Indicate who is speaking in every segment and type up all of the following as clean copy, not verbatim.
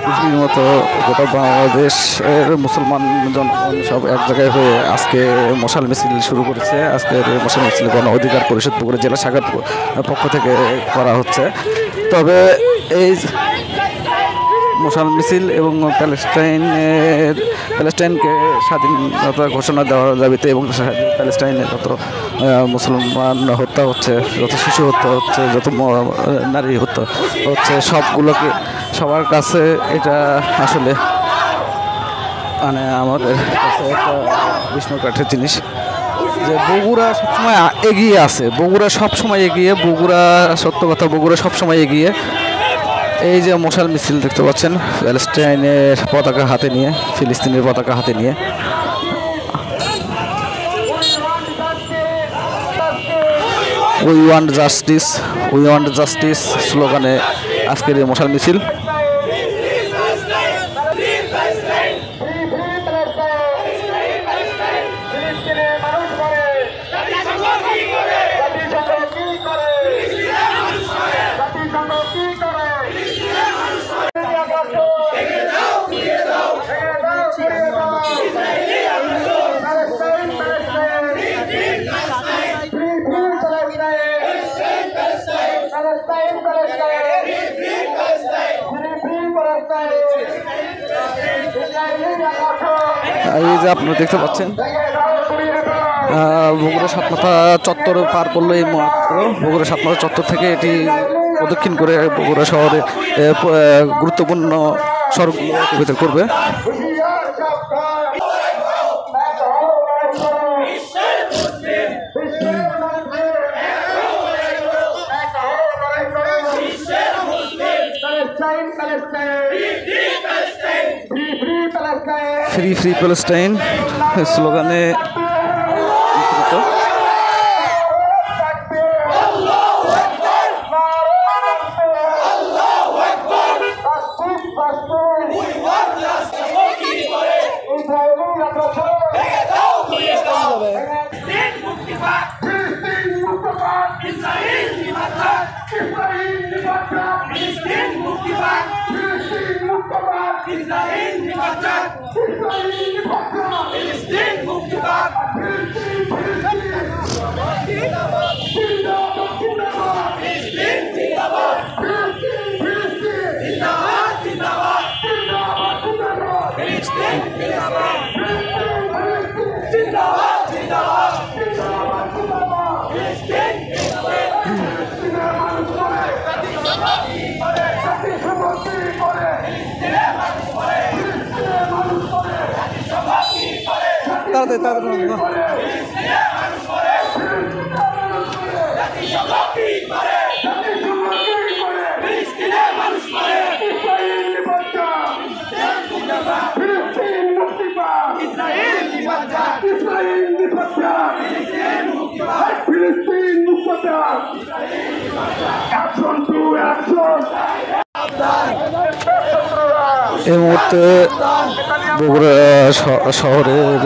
Speaker 1: পৃথিবীর মতো গোটা বাংলাদেশের মুসলমান জনগণ সব এক জায়গায় হয়ে আজকে মশাল মিছিল শুরু করেছে। আজকের মশাল মিছিল গণ অধিকার পরিষদ বগুড়া জেলা শাখার পক্ষ থেকে করা হচ্ছে। তবে এই মশাল মিছিল এবং প্যালেস্টাইনকে স্বাধীনতা ঘোষণা দেওয়ার দাবিতে এবং প্যালেস্টাইনে যত মুসলমান হত্যা হচ্ছে, যত শিশু হত্যা হচ্ছে, যত নারী হত্যা হচ্ছে, সবগুলোকে সবার কাছে এটা আসলে মানে আমাদের কাছে একটা বিস্ময়কর জিনিস যে বগুড়া সবসময় এগিয়ে আছে। বগুড়া সবসময় এগিয়ে, বগুড়া সত্য কথা, বগুড়া সবসময় এগিয়ে। এই যে মশাল মিছিল দেখতে পাচ্ছেন প্যালেস্টাইনের পতাকা হাতে নিয়ে, ফিলিস্তিনের পতাকা হাতে নিয়ে। We want justice, we want justice স্লোগানে আজকের এই মশাল মিছিল। এই যে আপনারা দেখতে পাচ্ছেন বগুড়া সাতমাথা চত্বর পার করলো এই মাত্র। বগুড়া সাতমাথা চত্বর থেকে এটি প্রদক্ষিণ করে বগুড়া শহরে গুরুত্বপূর্ণ সড়কগুলো করবে। ফ্রি ফ্রি প্যালেস্টাইন স্লোগানে এই মুহূর্তে বগুড়া শহরের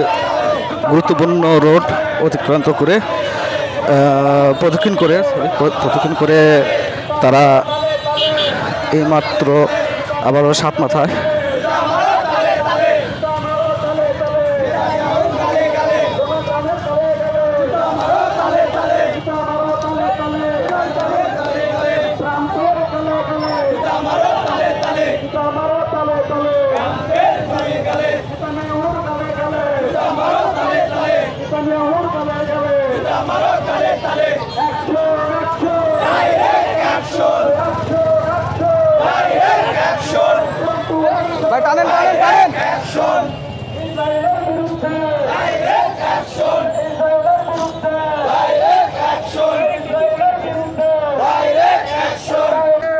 Speaker 1: গুরুত্বপূর্ণ রোড অতিক্রান্ত করে প্রদক্ষিণ করে তারা এইমাত্র আবারও সাতমাথায়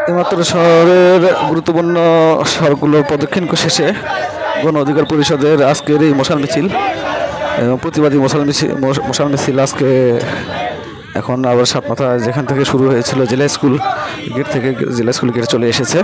Speaker 1: এইমাত্র শহরের গুরুত্বপূর্ণ সড়কগুলো প্রদক্ষিণ শেষে গণ অধিকার পরিষদের আজকের এই মশাল মিছিল, প্রতিবাদী মশাল মিছিল আজকে এখন আবার সাতমাথা যেখান থেকে শুরু হয়েছিল জেলা স্কুল গেট থেকে জেলা স্কুল গেটে চলে এসেছে।